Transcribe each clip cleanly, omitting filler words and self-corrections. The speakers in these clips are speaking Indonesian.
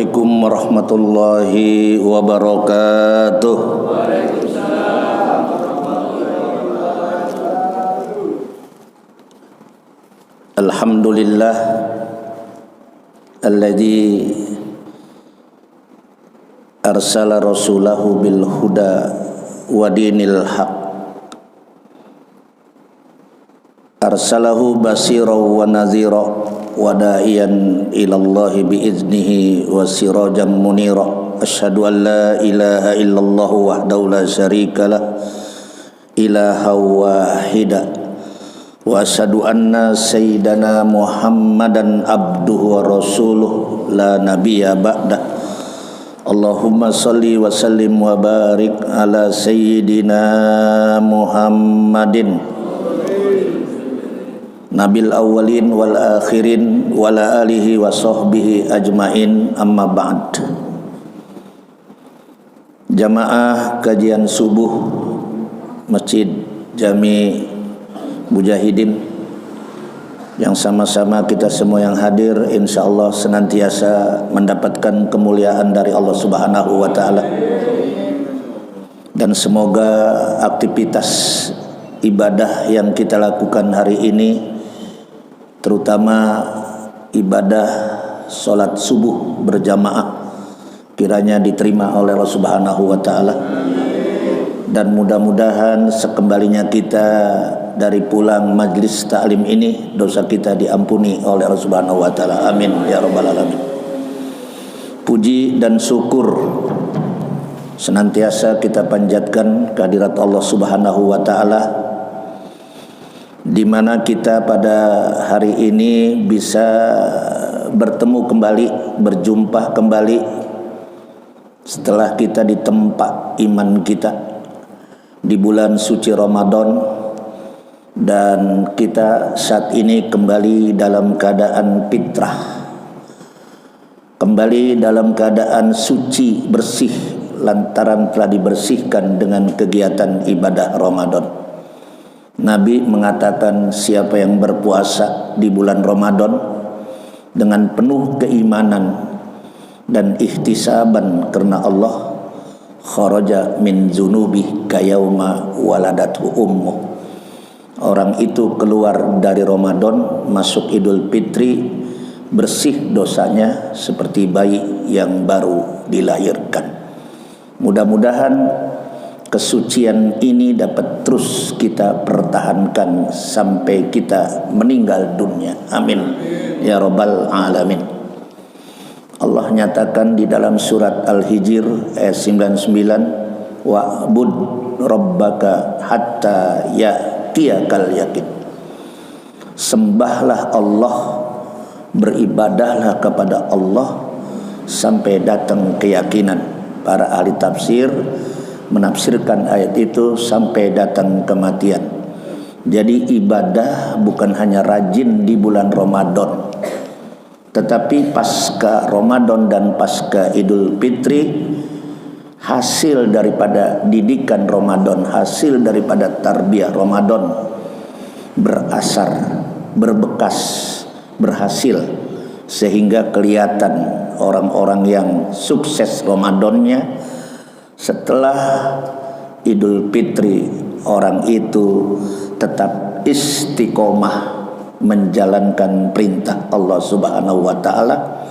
Assalamualaikum warahmatullahi wabarakatuh. Alhamdulillah alladzi arsala rasulahu bil huda wa dinil haq, arsalahu basira wa nazira wa da'iyan ilallahi biiznihi wa sirajan munira. Asyhadu an la ilaha illallah wahdahu la syarika lah ilaha wahida, wa asyhadu anna sayyidana Muhammadan abduhu wa rasuluh la nabiyya ba'dah. Allahumma salli wa sallim wa barik ala sayyidina Muhammadin nabil awwalin wal akhirin wa la alihi wa sahbihi ajmain, amma ba'd. Jamaah kajian subuh Masjid Jami Mujahidin yang sama-sama kita semua yang hadir insyaallah senantiasa mendapatkan kemuliaan dari Allah Subhanahu wa taala, dan semoga aktivitas ibadah yang kita lakukan hari ini, terutama ibadah salat subuh berjamaah, kiranya diterima oleh Allah Subhanahu wa taala, dan mudah-mudahan sekembalinya kita dari pulang majlis taklim ini dosa kita diampuni oleh Allah Subhanahu wa taala. Amin ya rabbal alamin. Puji dan syukur senantiasa kita panjatkan kehadirat Allah Subhanahu wa taala, di mana kita pada hari ini bisa bertemu kembali, berjumpa kembali setelah kita ditempa iman kita di bulan suci Ramadan, dan kita saat ini kembali dalam keadaan fitrah, kembali dalam keadaan suci bersih lantaran telah dibersihkan dengan kegiatan ibadah Ramadan. Nabi mengatakan siapa yang berpuasa di bulan Ramadan dengan penuh keimanan dan ihtisaban karena Allah, kharaja min zunubi kayauma waladathu ummuh. Orang itu keluar dari Ramadan masuk Idul Fitri bersih dosanya seperti bayi yang baru dilahirkan. Mudah-mudahan kesucian ini dapat terus kita pertahankan sampai kita meninggal dunia. Amin ya rabbal alamin. Allah nyatakan di dalam surat Al-Hijr ayat 99, wa'bud rabbaka hatta ya'tiyakal yakin. Sembahlah Allah, beribadahlah kepada Allah sampai datang keyakinan. Para ahli tafsir menafsirkan ayat itu sampai datang kematian. Jadi ibadah bukan hanya rajin di bulan Ramadan, tetapi pasca Ramadan dan pasca Idul Fitri, hasil daripada didikan Ramadan, hasil daripada tarbiyah Ramadan berasar, berbekas, berhasil, sehingga kelihatan orang-orang yang sukses Ramadannya setelah Idul Fitri, orang itu tetap istiqomah menjalankan perintah Allah Subhanahu wa taala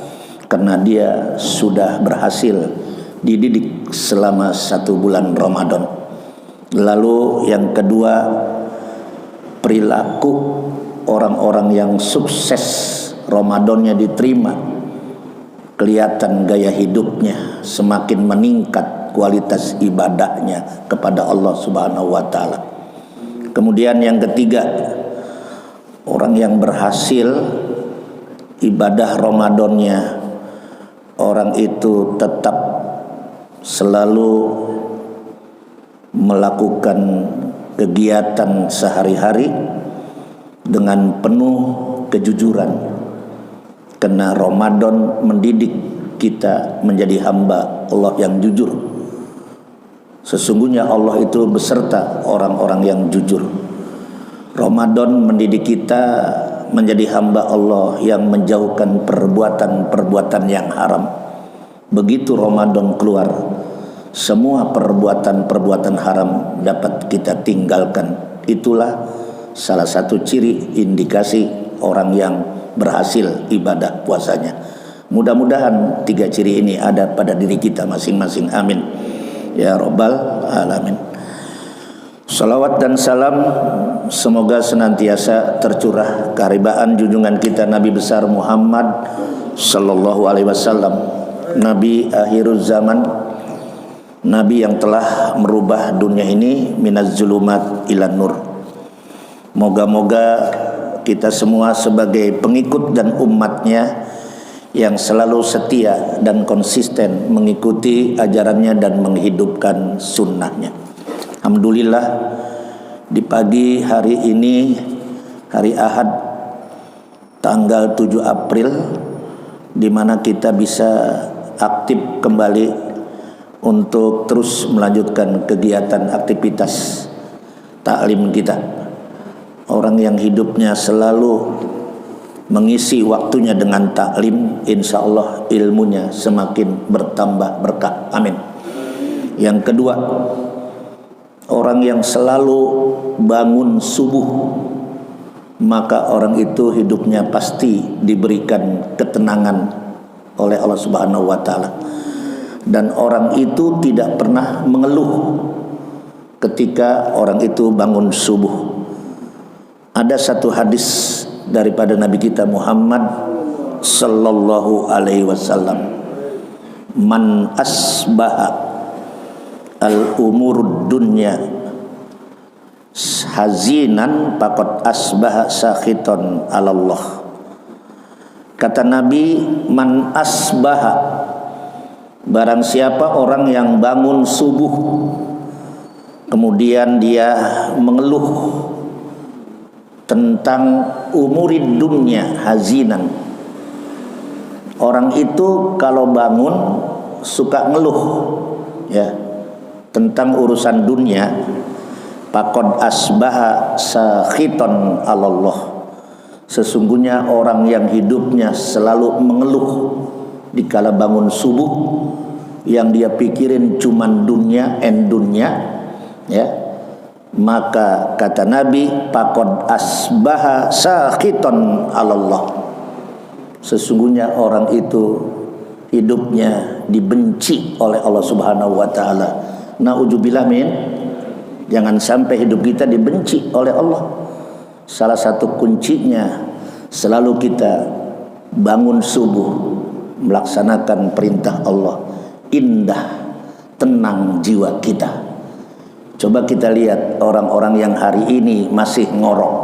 karena dia sudah berhasil dididik selama 1 bulan Ramadan. Lalu yang kedua, perilaku orang-orang yang sukses Ramadannya diterima, kelihatan gaya hidupnya semakin meningkat, kualitas ibadahnya kepada Allah Subhanahu wa taala. Kemudian yang ketiga, orang yang berhasil ibadah Ramadannya, orang itu tetap selalu melakukan kegiatan sehari-hari dengan penuh kejujuran, karena Ramadan mendidik kita menjadi hamba Allah yang jujur. Sesungguhnya Allah itu beserta orang-orang yang jujur. Ramadan mendidik kita menjadi hamba Allah yang menjauhkan perbuatan-perbuatan yang haram. begitu Ramadan keluar, semua perbuatan-perbuatan haram dapat kita tinggalkan. Itulah salah satu ciri indikasi orang yang berhasil ibadah puasanya. Mudah-mudahan 3 ciri ini ada pada diri kita masing-masing. Amin ya rabbal alamin. Salawat dan salam semoga senantiasa tercurah keharibaan junjungan kita Nabi besar Muhammad sallallahu alaihi wasallam, Nabi akhirul zaman, Nabi yang telah merubah dunia ini minaz zulumat ilan nur. Moga-moga kita semua sebagai pengikut dan umatnya yang selalu setia dan konsisten mengikuti ajarannya dan menghidupkan sunnahnya. Alhamdulillah, di pagi hari ini, hari Ahad tanggal 7 April, di mana kita bisa aktif kembali untuk terus melanjutkan kegiatan aktivitas taklim kita. Orang yang hidupnya selalu mengisi waktunya dengan taklim, insya Allah ilmunya semakin bertambah berkah. Amin. Yang kedua, orang yang selalu bangun subuh, maka orang itu hidupnya pasti diberikan ketenangan oleh Allah Subhanahu wa taala. Dan orang itu tidak pernah mengeluh ketika orang itu bangun subuh. Ada satu hadis daripada Nabi kita Muhammad sallallahu alaihi wasallam, man asbaha al-umur dunya hazinan faqad asbaha sakhiton alallah. Kata Nabi, man asbaha, barang siapa orang yang bangun subuh kemudian dia mengeluh tentang umurid dunya hazinan. Orang itu kalau bangun suka ngeluh ya tentang urusan dunia, faqad asbaha sakhiton alallah. Sesungguhnya orang yang hidupnya selalu mengeluh dikala bangun subuh, yang dia pikirin cuman dunia ya, maka kata Nabi, faqad asbaha sakhiton alallah. Sesungguhnya orang itu hidupnya dibenci oleh Allah Subhanahu wa taala. Na'udzubillah min. Jangan sampai hidup kita dibenci oleh Allah. Salah satu kuncinya selalu kita bangun subuh melaksanakan perintah Allah. Indah, tenang jiwa kita. Coba kita lihat orang-orang yang hari ini masih ngorok.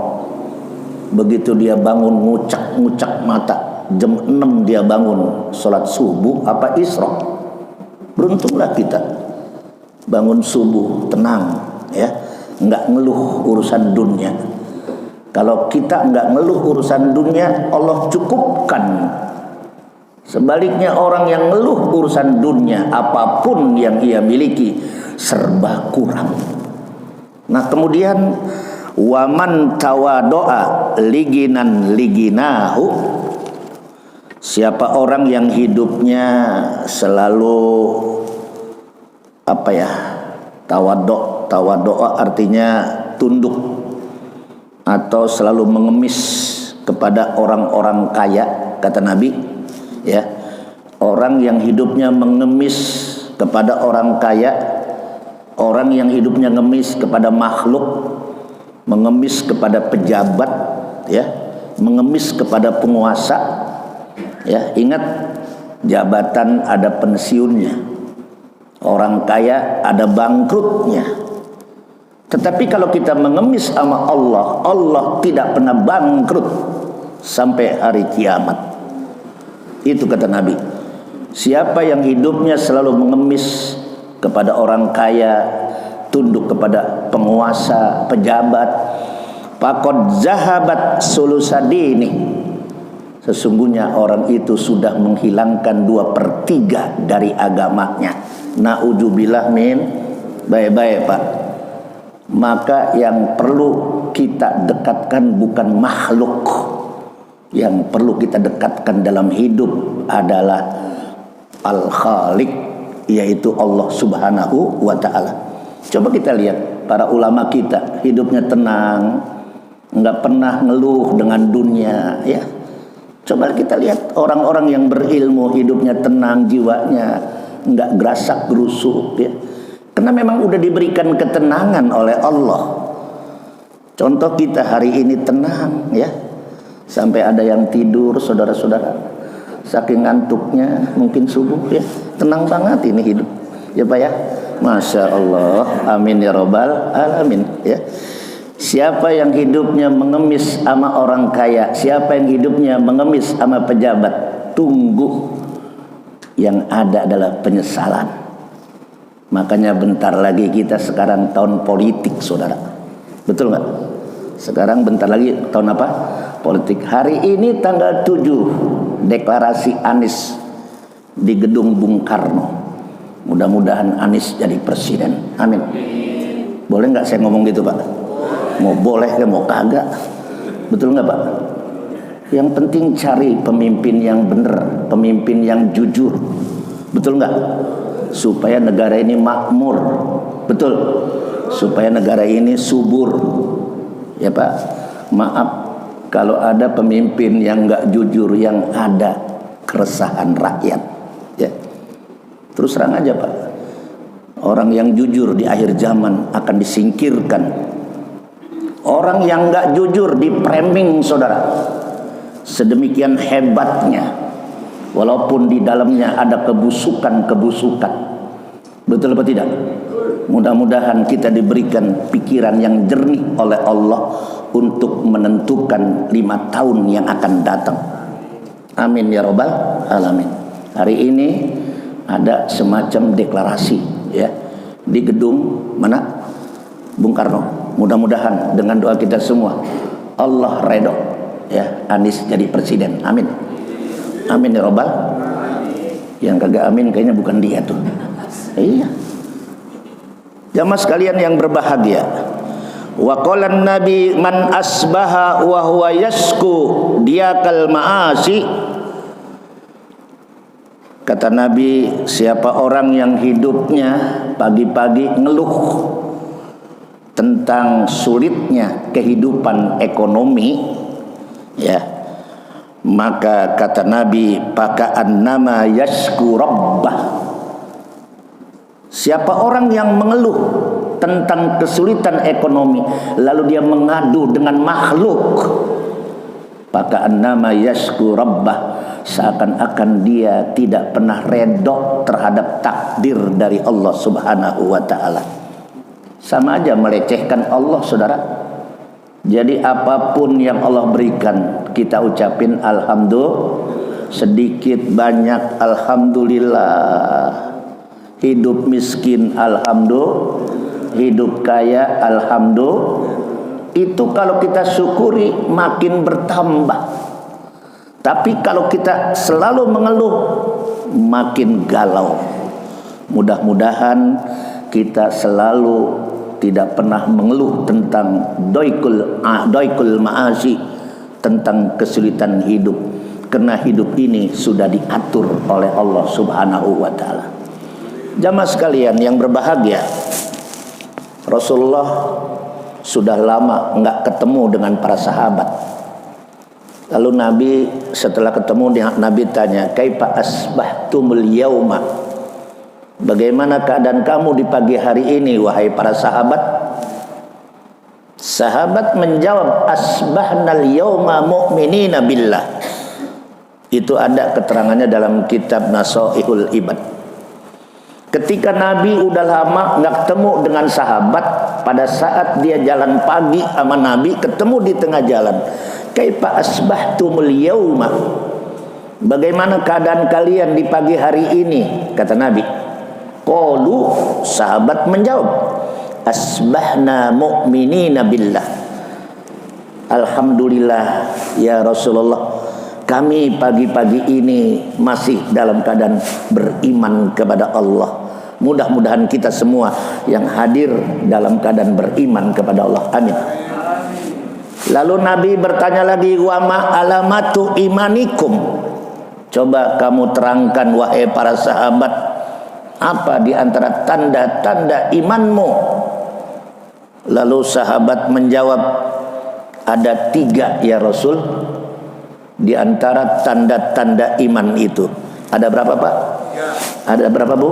Begitu dia bangun ngucak-ngucak mata, jam 6 dia bangun sholat subuh apa isyraq. Beruntunglah kita bangun subuh tenang ya, enggak ngeluh urusan dunia. Kalau kita enggak ngeluh urusan dunia, Allah cukupkan. Sebaliknya orang yang ngeluh urusan dunia, apapun yang ia miliki serba kurang. Nah kemudian waman tawadoa liginan liginahu, siapa orang yang hidupnya selalu tawadoa artinya tunduk atau selalu mengemis kepada orang-orang kaya, kata Nabi ya, orang yang hidupnya mengemis kepada orang kaya, orang yang hidupnya ngemis kepada makhluk, mengemis kepada pejabat ya, mengemis kepada penguasa ya. Ingat, jabatan ada pensiunnya, orang kaya ada bangkrutnya. Tetapi kalau kita mengemis sama Allah, Allah tidak pernah bangkrut sampai hari kiamat. Itu kata Nabi. Siapa yang hidupnya selalu mengemis kepada orang kaya, tunduk kepada penguasa, pejabat, faqad zahabat sulusadini, sesungguhnya orang itu sudah menghilangkan 2/3 dari agamanya. Na'udzubillah min. Baik-baik Pak. Maka yang perlu kita dekatkan bukan makhluk, yang perlu kita dekatkan dalam hidup adalah Al-Khaliq, yaitu Allah Subhanahu wa ta'ala. Coba kita lihat para ulama kita, hidupnya tenang, nggak pernah ngeluh dengan dunia, ya. Coba kita lihat orang-orang yang berilmu, hidupnya tenang, jiwanya nggak gerasak gerusuk, ya. Karena memang udah diberikan ketenangan oleh Allah. Contoh kita hari ini tenang, ya. Sampai ada yang tidur, saudara-saudara, saking ngantuknya mungkin subuh, ya. Tenang banget ini hidup, ya Pak ya. Masya Allah, amin ya robbal alamin, ya. Siapa yang hidupnya mengemis sama orang kaya, siapa yang hidupnya mengemis sama pejabat, tunggu, yang ada adalah penyesalan. Makanya bentar lagi kita sekarang tahun politik, saudara. Betul nggak? Sekarang bentar lagi tahun apa? Politik. Hari ini tanggal 7 deklarasi Anies di gedung Bung Karno. Mudah-mudahan Anies jadi presiden. Amin. Boleh nggak saya ngomong gitu, Pak? Mau boleh ya, mau kagak. Betul nggak, Pak? Yang penting cari pemimpin yang benar, pemimpin yang jujur. Betul nggak? Supaya negara ini makmur. Betul. Supaya negara ini subur. Ya Pak, maaf kalau ada pemimpin yang nggak jujur, yang ada keresahan rakyat. Ya. Terus terang aja Pak, orang yang jujur di akhir zaman akan disingkirkan. Orang yang nggak jujur di-framing, saudara, sedemikian hebatnya, walaupun di dalamnya ada kebusukan-kebusukan. Betul apa tidak? Mudah-mudahan kita diberikan pikiran yang jernih oleh Allah untuk menentukan 5 tahun yang akan datang. Amin ya robbal alamin. Hari ini ada semacam deklarasi, ya, di gedung mana? Bung Karno. Mudah-mudahan dengan doa kita semua Allah redho, ya, Anies jadi presiden. Amin. Amin ya robbal. Yang kagak amin kayaknya bukan dia tuh. Iya. Jamaah sekalian yang berbahagia. Wa qala nabi man asbaha wa huwa yasku diakal ma'asi. Kata Nabi, siapa orang yang hidupnya pagi-pagi ngeluh tentang sulitnya kehidupan ekonomi, ya, maka kata Nabi, paka'an nama yasku rabbah. Siapa orang yang mengeluh tentang kesulitan ekonomi lalu dia mengadu dengan makhluk, paka'an nama yasku rabbah, seakan-akan dia tidak pernah redho terhadap takdir dari Allah Subhanahu wa ta'ala. Sama aja melecehkan Allah, saudara. Jadi apapun yang Allah berikan, kita ucapin alhamdulillah. Sedikit banyak alhamdulillah. Hidup miskin alhamdulillah, hidup kaya alhamdulillah. Itu kalau kita syukuri makin bertambah. Tapi kalau kita selalu mengeluh, makin galau. Mudah-mudahan kita selalu tidak pernah mengeluh tentang doikul ma'asi, tentang kesulitan hidup. Karena hidup ini sudah diatur oleh Allah Subhanahu wa ta'ala. Jamaah sekalian yang berbahagia, Rasulullah sudah lama nggak ketemu dengan para sahabat. Lalu Nabi setelah ketemu, Nabi tanya, kaifa asbahtumul yauma? Bagaimana keadaan kamu di pagi hari ini, wahai para sahabat? Sahabat menjawab, asbahnal yauma mu'minina billah. Itu ada keterangannya dalam kitab Nasaihul Ibad. Ketika Nabi udah lama nggak ketemu dengan sahabat, pada saat dia jalan pagi sama Nabi, ketemu di tengah jalan. Kaifa asbahtumul yauma? Bagaimana keadaan kalian di pagi hari ini? Kata Nabi. Qalu, sahabat menjawab, asbahna mu'minina billah. Alhamdulillah ya Rasulullah, kami pagi-pagi ini masih dalam keadaan beriman kepada Allah. Mudah-mudahan kita semua yang hadir dalam keadaan beriman kepada Allah. Amin. Lalu Nabi bertanya lagi, wa ma alamatu imanikum? Coba kamu terangkan wahai para sahabat, apa di antara tanda-tanda imanmu? Lalu sahabat menjawab, ada 3 ya Rasul. Di antara tanda-tanda iman itu ada berapa Pak? Ada berapa Bu?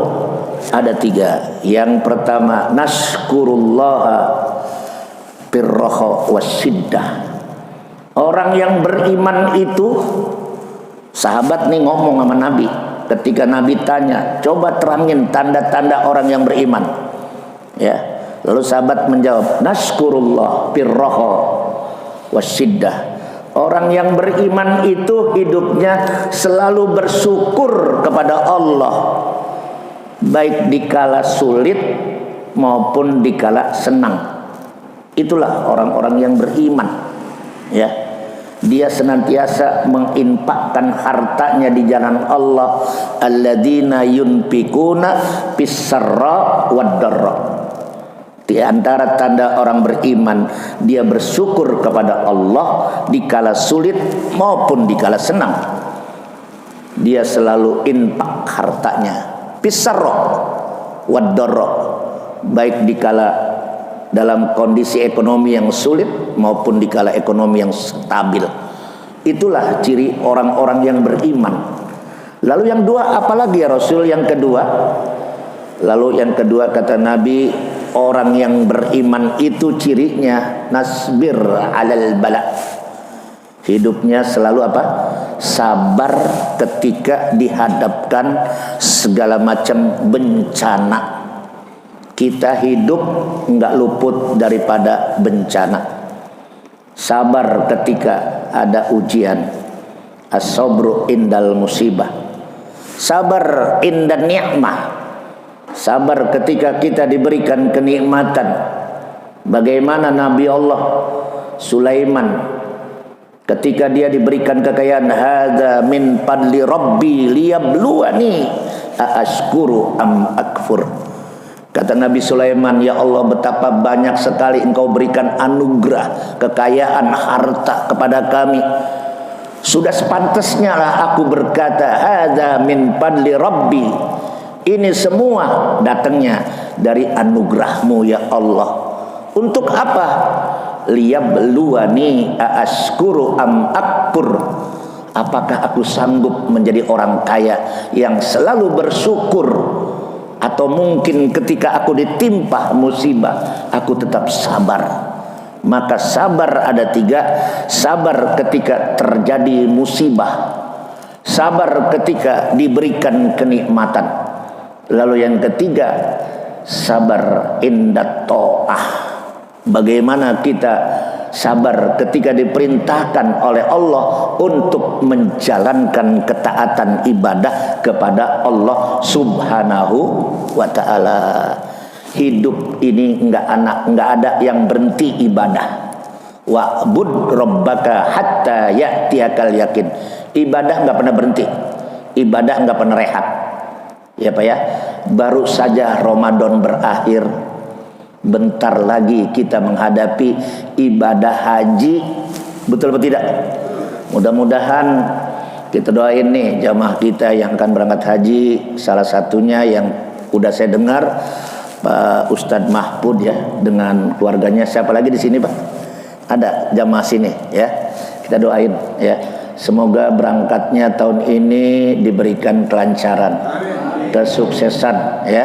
Ada 3. Yang pertama, nashkurullaha birraha wasyiddah. Orang yang beriman itu, sahabat nih ngomong sama Nabi. Ketika Nabi tanya, coba terangin tanda-tanda orang yang beriman. Ya, lalu sahabat menjawab, nashkurullah birraha wasyiddah. Orang yang beriman itu hidupnya selalu bersyukur kepada Allah, baik dikala sulit maupun dikala senang. Itulah orang-orang yang beriman. Ya, dia senantiasa menginfakkan hartanya di jalan Allah. Alladzina yunfikuna fis-sarra wad-dharra. Di antara tanda orang beriman, dia bersyukur kepada Allah di kala sulit maupun di kala senang. Dia selalu infak hartanya, fis-sarra wad-dharra, baik di kala dalam kondisi ekonomi yang sulit maupun di kala ekonomi yang stabil. Itulah ciri orang-orang yang beriman. Lalu yang 2 apalagi ya Rasul? Yang kedua, lalu yang kedua kata Nabi, orang yang beriman itu cirinya nasbir alal bala. Hidupnya selalu apa? Sabar ketika dihadapkan segala macam bencana. Kita hidup enggak luput daripada bencana. Sabar ketika ada ujian. As-sabru indal musibah. Sabar indan ni'mah. Sabar ketika kita diberikan kenikmatan. Bagaimana Nabi Allah Sulaiman ketika dia diberikan kekayaan, hadza min fadli rabbi liyabluwani aashkuru am akfur. Kata Nabi Sulaiman, ya Allah, betapa banyak sekali engkau berikan anugerah, kekayaan, harta kepada kami. Sudah sepantasnya lah aku berkata, hadza min fadli rabbi. Ini semua datangnya dari anugerahmu ya Allah. Untuk apa? Liyabluwani aashkuru am akfur. Apakah aku sanggup menjadi orang kaya yang selalu bersyukur, atau mungkin ketika aku ditimpa musibah aku tetap sabar? Maka sabar ada 3. Sabar ketika terjadi musibah, sabar ketika diberikan kenikmatan. Lalu yang ketiga, sabar indat ta'ah. Bagaimana kita sabar ketika diperintahkan oleh Allah untuk menjalankan ketaatan ibadah kepada Allah Subhanahu wa ta'ala. Hidup ini enggak ada yang berhenti ibadah. Wa'bud rabbaka hatta ya'tiyakal yakin. Ibadah enggak pernah berhenti. Ibadah enggak pernah rehat. Ya Pak ya, baru saja Ramadan berakhir, bentar lagi kita menghadapi ibadah haji. Betul atau tidak? Mudah-mudahan kita doain nih jamaah kita yang akan berangkat haji. Salah satunya yang udah saya dengar Pak Ustadz Mahfud ya, dengan keluarganya. Siapa lagi di sini Pak? Ada jamaah sini ya. Kita doain ya, semoga berangkatnya tahun ini diberikan kelancaran, kesuksesan ya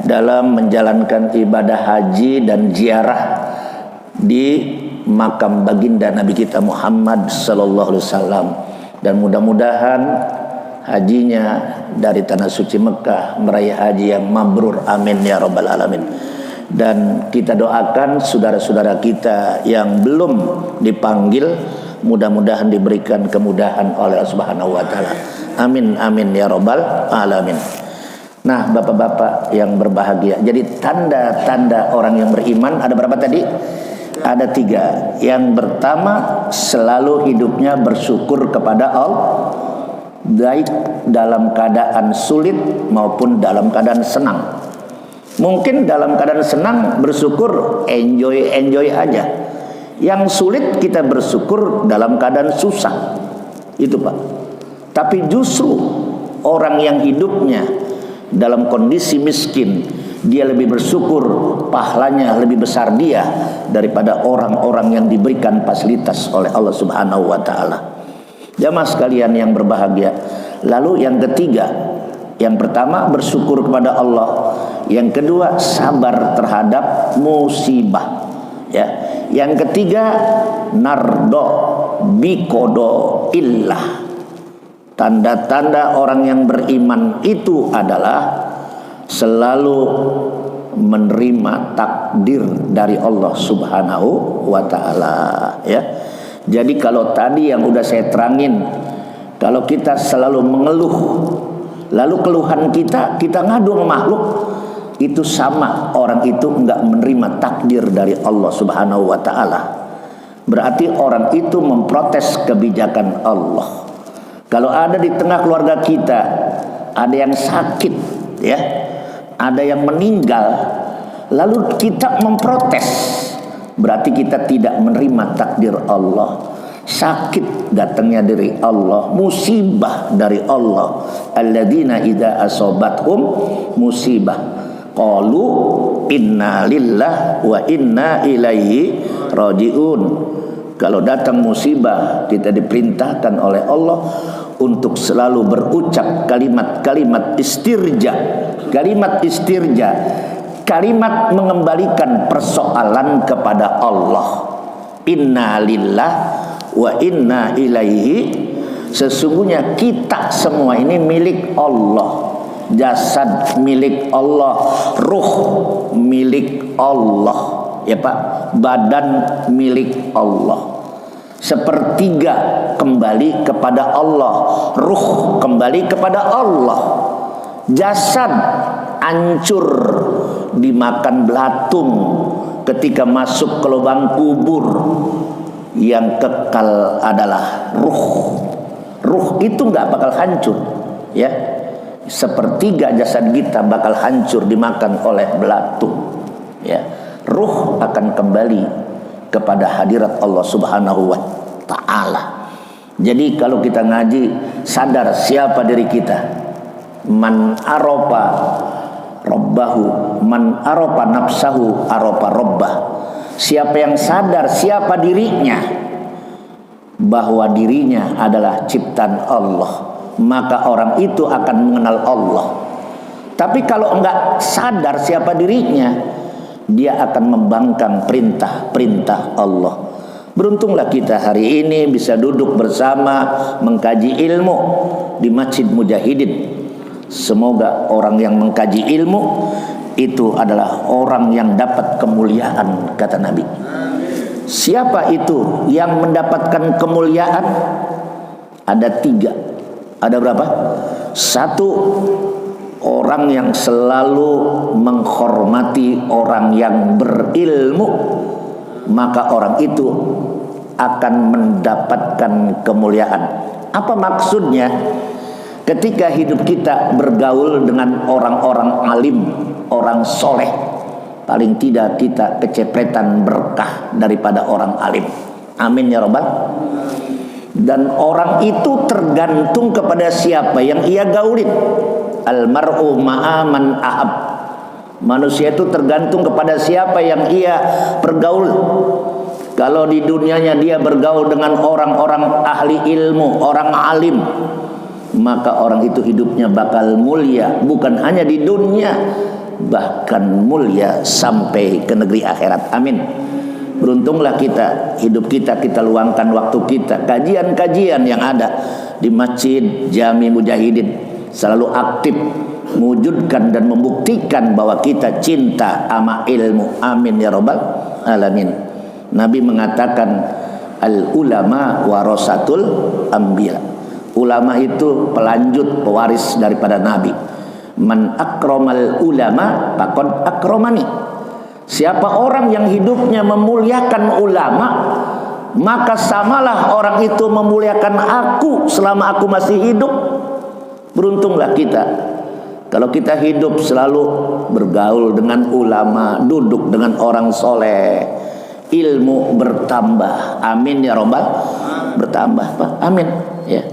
dalam menjalankan ibadah haji dan ziarah di makam baginda Nabi kita Muhammad sallallahu alaihi wasallam. Dan mudah-mudahan hajinya dari tanah suci Mekah meraih haji yang mabrur, amin ya rabbal alamin. Dan kita doakan saudara-saudara kita yang belum dipanggil, mudah-mudahan diberikan kemudahan oleh Allah Subhanahu wa taala, amin amin ya rabbal alamin. Nah bapak-bapak yang berbahagia, jadi tanda-tanda orang yang beriman ada berapa tadi? Ada 3. Yang pertama, selalu hidupnya bersyukur kepada Allah, baik dalam keadaan sulit maupun dalam keadaan senang. Mungkin dalam keadaan senang bersyukur, enjoy aja. Yang sulit kita bersyukur dalam keadaan susah. Itu Pak. Tapi justru orang yang hidupnya dalam kondisi miskin, dia lebih bersyukur, pahalanya lebih besar dia daripada orang-orang yang diberikan fasilitas oleh Allah Subhanahu wa taala. Jamaah sekalian yang berbahagia. Lalu yang ketiga, yang pertama bersyukur kepada Allah, yang kedua sabar terhadap musibah, ya. Yang ketiga nardo bikodo illah. Tanda-tanda orang yang beriman itu adalah selalu menerima takdir dari Allah Subhanahu wa taala, ya. Jadi kalau tadi yang udah saya terangin, kalau kita selalu mengeluh, lalu keluhan kita ngadu sama makhluk, itu sama orang itu enggak menerima takdir dari Allah Subhanahu wa taala. Berarti orang itu memprotes kebijakan Allah. Kalau ada di tengah keluarga kita ada yang sakit, ya, ada yang meninggal, lalu kita memprotes, berarti kita tidak menerima takdir Allah. Sakit datangnya dari Allah, musibah dari Allah. Alladzina idza asobathum musibah qalu inna lillahi wa inna ilaihi rajiun. Kalau datang musibah, kita diperintahkan oleh Allah untuk selalu berucap kalimat-kalimat istirja. Kalimat istirja, kalimat mengembalikan persoalan kepada Allah. Inna lillahi wa inna ilaihi. Sesungguhnya kita semua ini milik Allah. Jasad milik Allah, ruh milik Allah, ya Pak, badan milik Allah. Sepertiga kembali kepada Allah, ruh kembali kepada Allah. Jasad hancur dimakan belatung ketika masuk ke lubang kubur. Yang kekal adalah ruh. Ruh itu nggak bakal hancur, ya. Sepertiga jasad kita bakal hancur dimakan oleh belatung, ya. Ruh akan kembali kepada hadirat Allah Subhanahu wa taala. Jadi kalau kita ngaji, sadar siapa diri kita. Man aropa rabbahu, man aropa nafsahu aropa rabbah. Siapa yang sadar siapa dirinya, bahwa dirinya adalah ciptaan Allah, maka orang itu akan mengenal Allah. Tapi kalau enggak sadar siapa dirinya, dia akan membangkang perintah-perintah Allah. Beruntunglah kita hari ini bisa duduk bersama mengkaji ilmu di Masjid Mujahidin. Semoga orang yang mengkaji ilmu itu adalah orang yang dapat kemuliaan, kata Nabi. Siapa itu yang mendapatkan kemuliaan? Ada tiga. Ada berapa? Satu, orang yang selalu menghormati orang yang berilmu, maka orang itu akan mendapatkan kemuliaan. Apa maksudnya? Ketika hidup kita bergaul dengan orang-orang alim, orang soleh, paling tidak kita kecepretan berkah daripada orang alim. Amin ya rabbal. Dan orang itu tergantung kepada siapa yang ia gaulin. Almar'u ma'aman ahab. Manusia itu tergantung kepada siapa yang ia pergaul. Kalau di dunianya dia bergaul dengan orang-orang ahli ilmu, orang alim, maka orang itu hidupnya bakal mulia, bukan hanya di dunia, bahkan mulia sampai ke negeri akhirat. Amin. Beruntunglah kita, hidup kita luangkan waktu kita, kajian-kajian yang ada di Masjid Jami Mujahidin, selalu aktif mewujudkan dan membuktikan bahwa kita cinta sama ilmu. Amin ya rabbal alamin. Nabi mengatakan al ulama warasatul anbiya. Ulama itu pelanjut, pewaris daripada Nabi. Man akramal ulama faqad akramani. Siapa orang yang hidupnya memuliakan ulama, maka samalah orang itu memuliakan aku selama aku masih hidup. Beruntunglah kita kalau kita hidup selalu bergaul dengan ulama, duduk dengan orang soleh, ilmu bertambah. Amin ya rabbal. Bertambah Pak. Amin ya.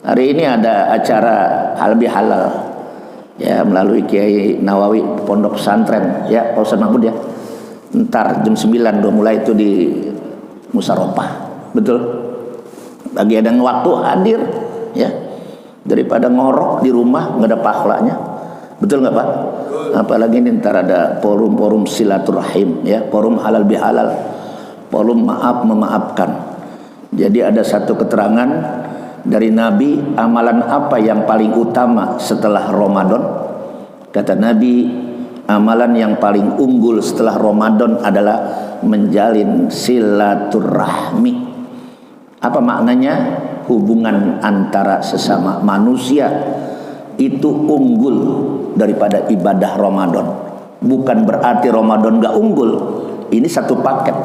Hari ini ada acara halal bihalal ya melalui Kiai Nawawi Pondok Pesantren ya Pak Ustaz Mahmud ya. Ntar jam 9 udah mulai itu di musyawarah. Betul. Bagi ada yang waktu hadir ya. Daripada ngorok di rumah nggak ada pahalanya. Betul nggak Pak? Apalagi ini ntar ada forum-forum silaturahim ya, forum halal bihalal, forum maaf memaafkan. Jadi ada satu keterangan dari Nabi, amalan apa yang paling utama setelah Ramadan? Kata Nabi, amalan yang paling unggul setelah Ramadan adalah menjalin silaturahmi. Apa maknanya? Hubungan antara sesama manusia itu unggul daripada ibadah Ramadan. Bukan berarti Ramadan gak unggul. Ini satu paket.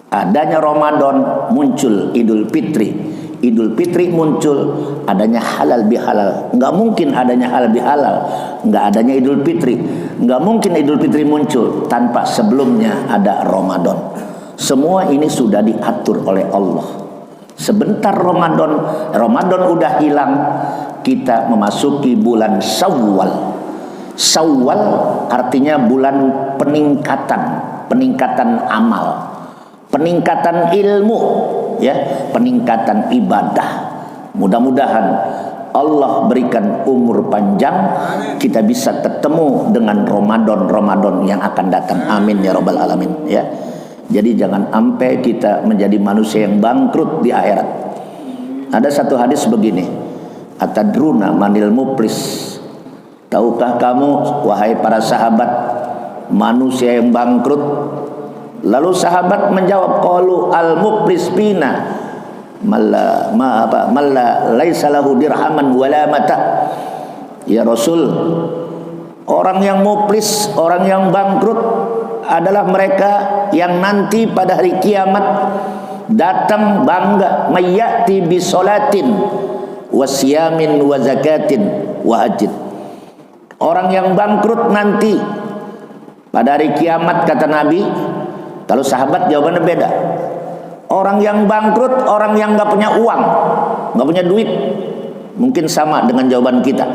Adanya Ramadan muncul Idul Fitri. Idul Fitri muncul adanya halal bihalal. Nggak mungkin adanya halal bihalal nggak adanya Idul Fitri. Nggak mungkin Idul Fitri muncul tanpa sebelumnya ada Ramadan. Semua ini sudah diatur oleh Allah. Sebentar Ramadan udah hilang, kita memasuki bulan Syawal. Syawal artinya bulan peningkatan amal, peningkatan ilmu ya, peningkatan ibadah. Mudah-mudahan Allah berikan umur panjang, kita bisa ketemu dengan Ramadan yang akan datang. Amin ya rabbal alamin ya. Jadi jangan sampai kita menjadi manusia yang bangkrut di akhirat. Ada satu hadis begini, atadruna manil muflis? Tahukah kamu wahai para sahabat manusia yang bangkrut? Lalu sahabat menjawab, qalu al-muflis bina malla laisa lahu dirhaman wala mata. Ya Rasul, orang yang muflis, orang yang bangkrut adalah mereka yang nanti pada hari kiamat datang bangga mayyati bi salatin wa siyamin wa zakatin wa hajjin. Orang yang bangkrut nanti pada hari kiamat, kata Nabi. Kalau sahabat jawabannya beda. Orang yang bangkrut, orang yang nggak punya uang, nggak punya duit, mungkin sama dengan jawaban kita.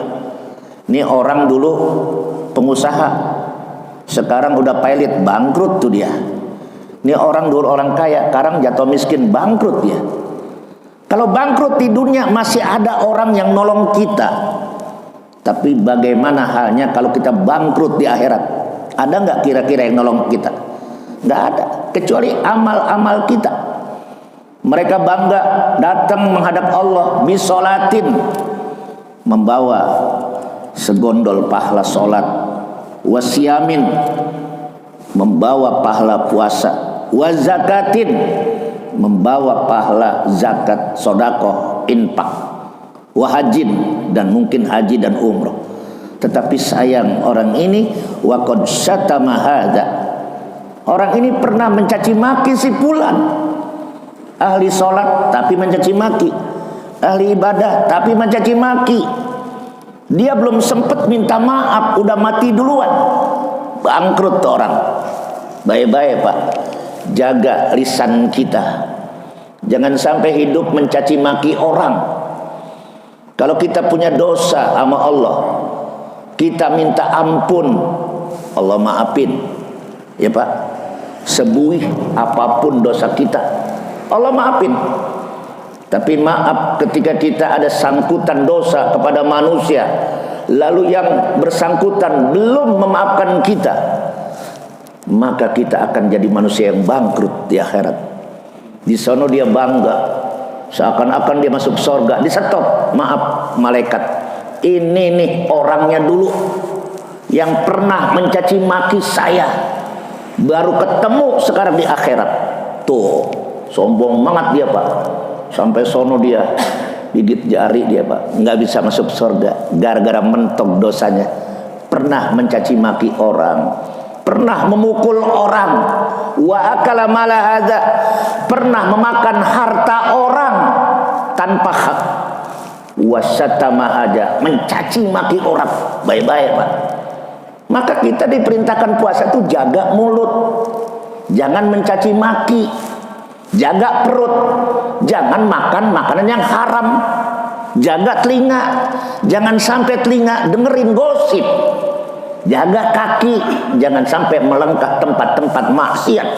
Ini orang dulu pengusaha, sekarang udah pilot, bangkrut tuh dia. Ini orang dulu orang kaya, sekarang jatuh miskin, bangkrut dia. Kalau bangkrut di dunia masih ada orang yang nolong kita. Tapi bagaimana halnya kalau kita bangkrut di akhirat? Ada nggak kira-kira yang nolong kita? Nggak ada, kecuali amal-amal kita. Mereka bangga datang menghadap Allah bisolatin, membawa segondol pahala solat, wasiyamin, membawa pahala puasa, wazakatin, membawa pahala zakat, sodakoh, infak, wahajin, dan mungkin haji dan umroh. Tetapi sayang orang ini waqad syatama hadza. Orang ini pernah mencaci maki si fulan. Ahli sholat tapi mencaci maki, ahli ibadah tapi mencaci maki. Dia belum sempat minta maaf udah mati duluan, bangkrut tuh orang. Baik-baik Pak, jaga lisan kita, jangan sampai hidup mencaci maki orang. Kalau kita punya dosa sama Allah, kita minta ampun, Allah maafin ya Pak. Sebuih apapun dosa kita, Allah maafin. Tapi maaf ketika kita ada sangkutan dosa kepada manusia, lalu yang bersangkutan belum memaafkan kita, maka kita akan jadi manusia yang bangkrut di akhirat. Di sana dia bangga, seakan-akan dia masuk surga. Di stop, maaf malaikat, ini nih orangnya dulu yang pernah mencaci maki saya, baru ketemu sekarang di akhirat. Tuh, sombong banget dia Pak. Sampai sono dia gigit jari dia Pak, nggak bisa masuk surga gara-gara mentok dosanya. Pernah mencaci maki orang, pernah memukul orang, wa akala mala hadza, pernah memakan harta orang tanpa hak, wasyatama hadza, mencaci maki orang. Baik-baik Pak. Maka kita diperintahkan puasa itu jaga mulut, jangan mencaci maki, jaga perut, jangan makan makanan yang haram. Jaga telinga, jangan sampai telinga dengerin gosip. Jaga kaki, jangan sampai melangkah tempat-tempat maksiat.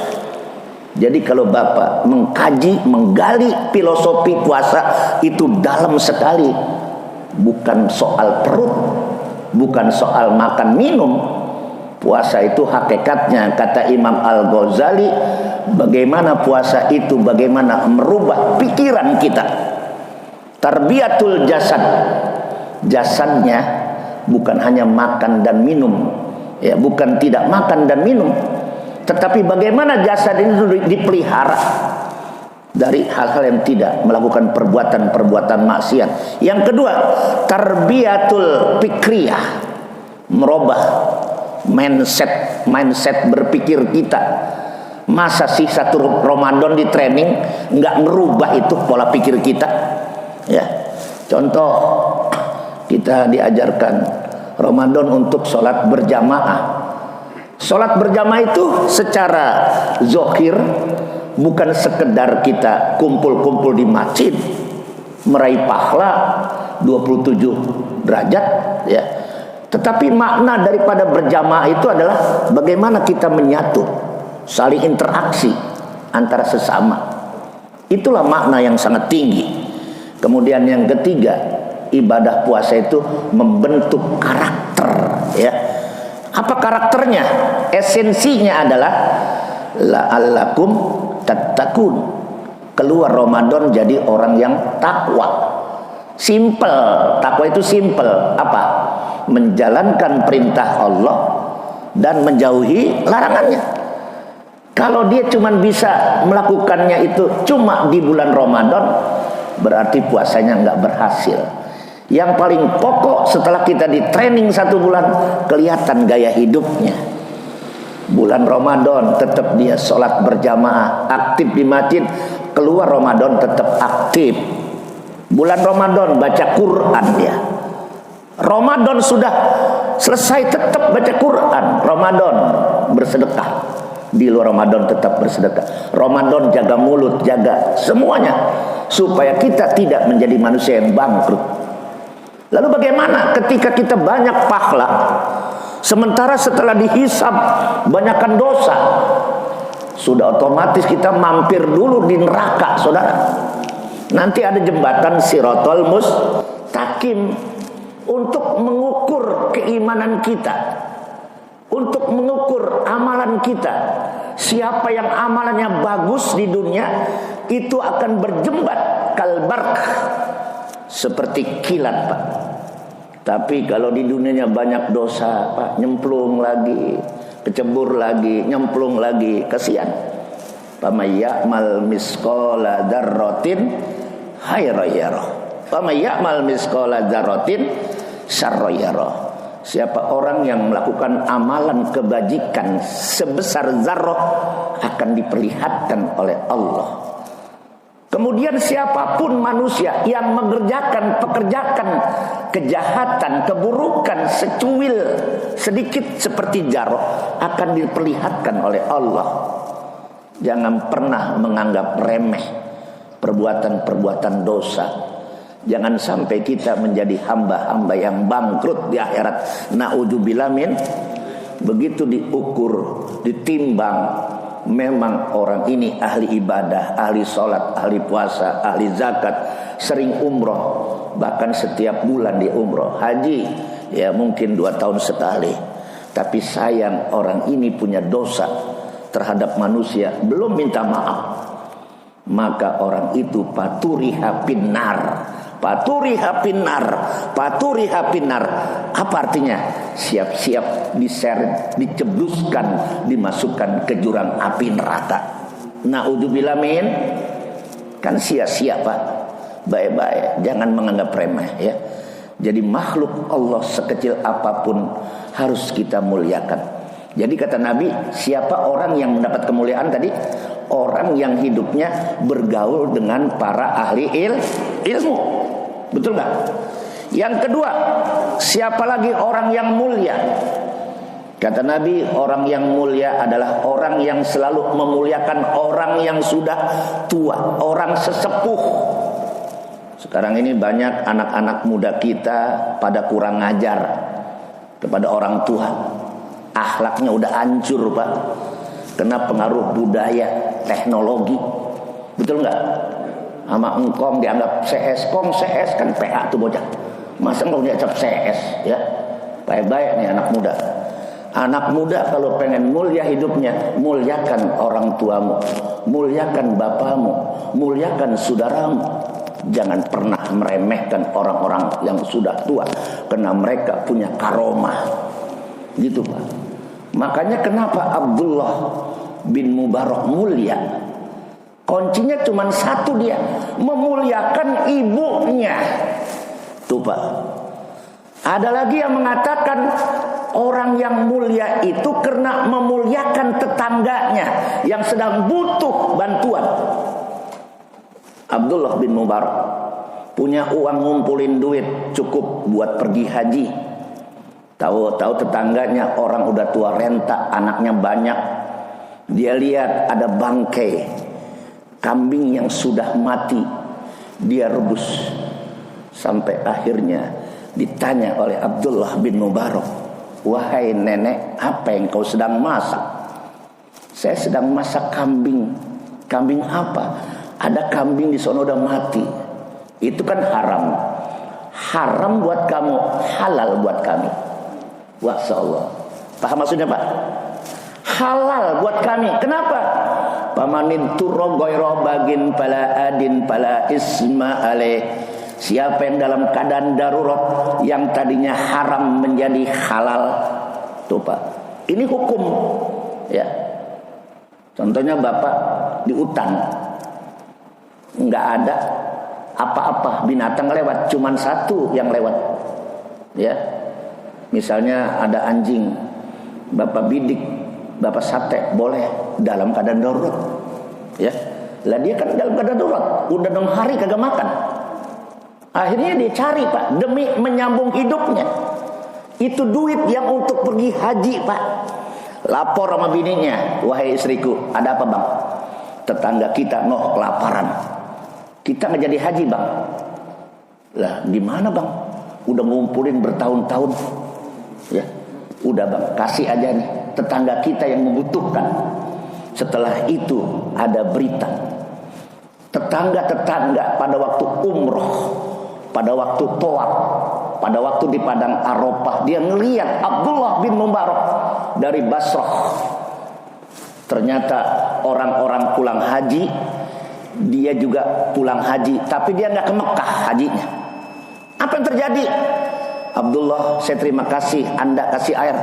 Jadi kalau Bapak mengkaji, menggali filosofi puasa itu dalam sekali. Bukan soal perut, bukan soal makan minum. Puasa itu hakikatnya, kata Imam Al-Ghazali, bagaimana puasa itu, bagaimana merubah pikiran kita. Tarbiyatul jasad, jasadnya bukan hanya makan dan minum, ya, bukan tidak makan dan minum, tetapi bagaimana jasad ini dipelihara dari hal-hal yang tidak melakukan perbuatan-perbuatan maksiat. Yang kedua, tarbiyatul fikriyah, merubah mindset berpikir kita. Masa sih satu Ramadan di training nggak ngerubah itu pola pikir kita? Ya, contoh kita diajarkan Ramadan untuk sholat berjamaah. Sholat berjamaah itu secara zahir bukan sekedar kita kumpul-kumpul di masjid meraih pahala 27 derajat, ya. Tetapi makna daripada berjamaah itu adalah bagaimana kita menyatu, saling interaksi antara sesama. Itulah makna yang sangat tinggi. Kemudian yang ketiga, ibadah puasa itu membentuk karakter, ya. Apa karakternya? Esensinya adalah la'allakum tattaqun. Keluar Ramadan jadi orang yang takwa. Simple, takwa itu simple. Apa? Menjalankan perintah Allah dan menjauhi larangannya. Kalau dia cuma bisa melakukannya itu cuma di bulan Ramadan, berarti puasanya nggak berhasil. Yang paling pokok setelah kita di training 1 bulan, kelihatan gaya hidupnya. Bulan Ramadan tetap dia sholat berjamaah, aktif di masjid. Keluar Ramadan tetap aktif. Bulan Ramadan baca Quran dia. Ramadan sudah selesai tetap baca Quran. Ramadan bersedekah. Di luar Ramadan tetap bersedekah. Ramadan jaga mulut, jaga semuanya, supaya kita tidak menjadi manusia yang bangkrut. Lalu bagaimana ketika kita banyak pahala, sementara setelah dihisab banyakkan dosa? Sudah otomatis kita mampir dulu di neraka, saudara. Nanti ada jembatan Siratal Mustaqim untuk mengukur keimanan kita, untuk mengukur amalan kita. Siapa yang amalannya bagus di dunia itu akan berjembat kalbark, seperti kilat, Pak. Tapi kalau di dunianya banyak dosa, Pak, nyemplung lagi, kecebur lagi, nyemplung lagi, kasihan. Faman ya'mal misqala dzarratin khairan yarah, faman ya'mal misqala dzarratin syarran yarah. Siapa orang yang melakukan amalan kebajikan sebesar zarrah akan diperlihatkan oleh Allah. Kemudian siapapun manusia yang mengerjakan pekerjaan kejahatan, keburukan secuil sedikit seperti zarrah akan diperlihatkan oleh Allah. Jangan pernah menganggap remeh perbuatan-perbuatan dosa. Jangan sampai kita menjadi hamba-hamba yang bangkrut di akhirat. Na'udzubillah min. Begitu diukur, ditimbang, memang orang ini ahli ibadah, ahli sholat, ahli puasa, ahli zakat, sering umroh, bahkan setiap bulan di umroh. Haji ya mungkin 2 tahun sekali. Tapi sayang orang ini punya dosa terhadap manusia, belum minta maaf. Maka orang itu paturiha pinnar. Paturiha pinnar. Paturiha pinnar. Apa artinya? Siap-siap diseret, dicebluskan, dimasukkan ke jurang api neraka. Na'udzubillah min. Kan sia-sia, Pak. Baik-baik, jangan menganggap remeh, ya. Jadi makhluk Allah sekecil apapun harus kita muliakan. Jadi kata Nabi, siapa orang yang mendapat kemuliaan tadi? Orang yang hidupnya bergaul dengan para ahli ilmu. Betul nggak? Yang kedua, siapa lagi orang yang mulia? Kata Nabi, orang yang mulia adalah orang yang selalu memuliakan orang yang sudah tua, orang sesepuh. Sekarang ini banyak anak-anak muda kita pada kurang ngajar kepada orang tua. Akhlaknya udah hancur, Pak. Kena pengaruh budaya, teknologi. Betul nggak? Sama engkong dianggap CS, CS kan PA tuh bocah. Masa nggak dianggap CS ya? Baik-baik nih anak muda. Anak muda kalau pengen mulia hidupnya, muliakan orang tuamu, muliakan bapamu, muliakan saudaramu. Jangan pernah meremehkan orang-orang yang sudah tua, karena mereka punya karomah. Gitu, Pak. Makanya kenapa Abdullah bin Mubarak mulia? Kuncinya cuma satu, dia memuliakan ibunya. Tuh, Pak. Ada lagi yang mengatakan orang yang mulia itu karena memuliakan tetangganya yang sedang butuh bantuan. Abdullah bin Mubarak punya uang, ngumpulin duit cukup buat pergi haji. Tahu-tahu tetangganya orang udah tua renta, anaknya banyak. Dia lihat ada bangkai kambing yang sudah mati, dia rebus. Sampai akhirnya ditanya oleh Abdullah bin Mubarak, "Wahai nenek, apa yang kau sedang masak?" "Saya sedang masak kambing." "Kambing apa?" "Ada kambing di sono udah mati." "Itu kan haram." "Haram buat kamu, halal buat kami." Masya Allah. Paham maksudnya, Pak? Halal buat kami. Kenapa? Pamanin turro goyro bagin pala adin pala isma alaih. Siapa yang dalam keadaan darurat yang tadinya haram menjadi halal. Tuh, Pak. Ini hukum. Ya. Contohnya bapak di hutan, nggak ada apa-apa, binatang lewat, cuman satu yang lewat. Ya. Misalnya ada anjing, bapak bidik, bapak sate, boleh dalam keadaan darurat. Ya. Lah dia kan dalam keadaan darurat, udah 6 hari kagak makan. Akhirnya dia cari, Pak, demi menyambung hidupnya. Itu duit yang untuk pergi haji, Pak. Lapor sama bininya, "Wahai istriku, ada apa, Bang? Tetangga kita kelaparan. Kita nggak jadi haji, Bang." "Lah, gimana, Bang? Udah ngumpulin bertahun-tahun." "Ya, udah, Bang, kasih aja nih. Tetangga kita yang membutuhkan." Setelah itu ada berita. Tetangga-tetangga pada waktu umroh, pada waktu tawaf, pada waktu di padang Arafah, dia ngelihat Abdullah bin Mubarak dari Basrah. Ternyata orang-orang pulang haji, dia juga pulang haji, tapi dia nggak ke Mekah hajinya. Apa yang terjadi? "Abdullah, saya terima kasih Anda kasih air."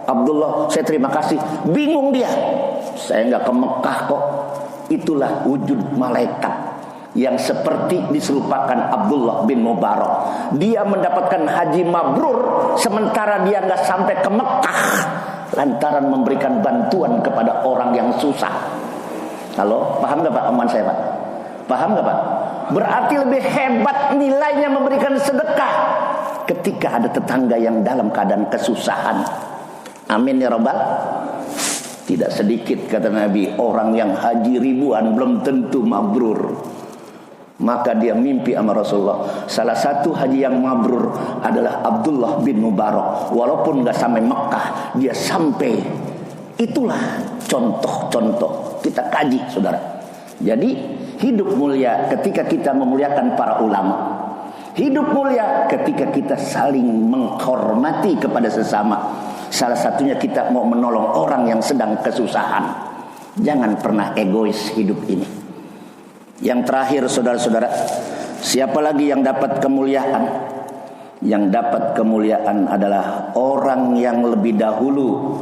"Abdullah, saya terima kasih." Bingung dia. "Saya nggak ke Mekah kok." Itulah wujud malaikat yang seperti diserupakan Abdullah bin Mubarak. Dia mendapatkan haji mabrur sementara dia nggak sampai ke Mekah lantaran memberikan bantuan kepada orang yang susah. Halo, paham nggak, Pak, omongan saya, Pak? Paham nggak, Pak? Berarti lebih hebat nilainya memberikan sedekah ketika ada tetangga yang dalam keadaan kesusahan. Amin ya Rabbal. Tidak sedikit, kata Nabi, orang yang haji ribuan belum tentu mabrur. Maka dia mimpi sama Rasulullah. Salah satu haji yang mabrur adalah Abdullah bin Mubarak. Walaupun gak sampai Mekah, dia sampai. Itulah contoh-contoh. Kita kaji, saudara. Jadi hidup mulia ketika kita memuliakan para ulama. Hidup mulia ketika kita saling menghormati kepada sesama. Salah satunya kita mau menolong orang yang sedang kesusahan. Jangan pernah egois hidup ini. Yang terakhir, saudara-saudara, siapa lagi yang dapat kemuliaan? Yang dapat kemuliaan adalah orang yang lebih dahulu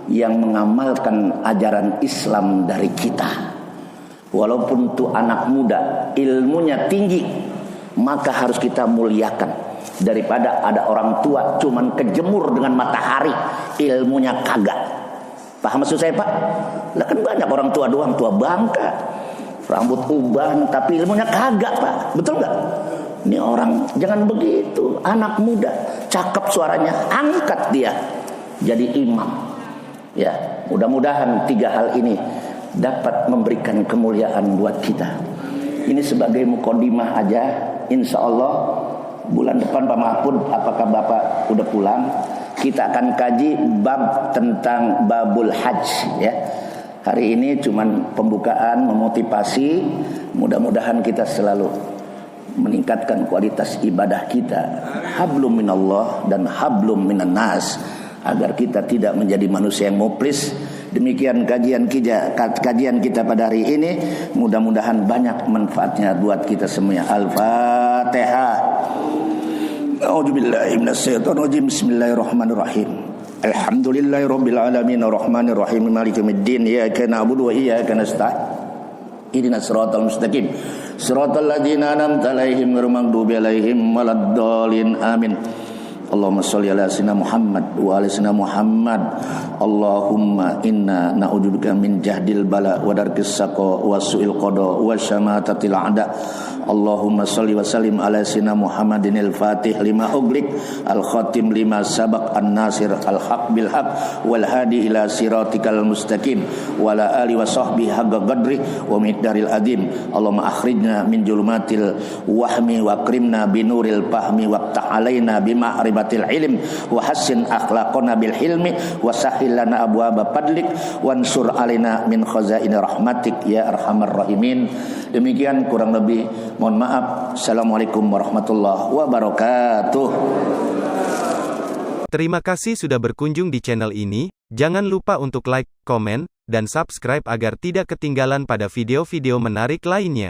yang mengamalkan ajaran Islam dari kita. Walaupun itu anak muda, ilmunya tinggi, maka harus kita muliakan. Daripada ada orang tua cuman kejemur dengan matahari, ilmunya kagak. Paham maksud saya, Pak? Lah kan banyak orang tua doang, tua bangka, rambut uban, tapi ilmunya kagak, Pak. Betul nggak? Ini orang jangan begitu. Anak muda, cakep suaranya, angkat dia jadi imam. Ya, mudah-mudahan 3 hal ini dapat memberikan kemuliaan buat kita. Ini sebagai mukadimah aja. insya Allah bulan depan Pak Mahfud, apakah Bapak udah pulang? Kita akan kaji bab tentang babul hajj ya. Hari ini cuman pembukaan, memotivasi. Mudah-mudahan kita selalu meningkatkan kualitas ibadah kita. Hablum minallah dan hablum minan nas, agar kita tidak menjadi manusia yang muflis. Demikian kajian kita pada hari ini. Mudah-mudahan banyak manfaatnya buat kita semua. Al-Fatihah. A'udzubillahi minasyaitonirrajim. Bismillahirrahmanirrahim. Alhamdulillahirabbil alamin arrahmanir rahim maliki yaumiddin iyyaka na'budu wa iyyaka nasta'in ihdinas siratal mustaqim siratal ladzina an'amta 'alaihim ghairil maghdubi 'alaihim waladdallin amin. Allahumma shalli ala sayyidina Muhammad wa ala sayyidina Muhammad. Allahumma inna na'udzubika min jahdil bala wa darkis saqa wa su'il qada wa syamatatil a'da. Allahumma shalli wa sallim ala sayyidina Muhammadinil Fatih lima ughliq al khatim lima sabaq an-nasir al haq bil haq wal hadi ila siratikal mustaqim wa ala alihi wa sahbihi haqqa qadri wa miqdaril azim. Allahumma akhrijna min julumatil wahmi wa akrimna binuril fahmi wa ta'alaina bima'rifatil ilm wa hassin akhlaqana bil hilmi wa sahhil lana abwaaba fadlik wansur alaina min khazaini rahmatik ya arhamar rahimin. Demikian kurang lebih, mohon maaf. Assalamualaikum warahmatullahi wabarakatuh. Terima kasih sudah berkunjung di channel ini. Jangan lupa untuk like, komen, dan subscribe agar tidak ketinggalan pada video-video menarik lainnya.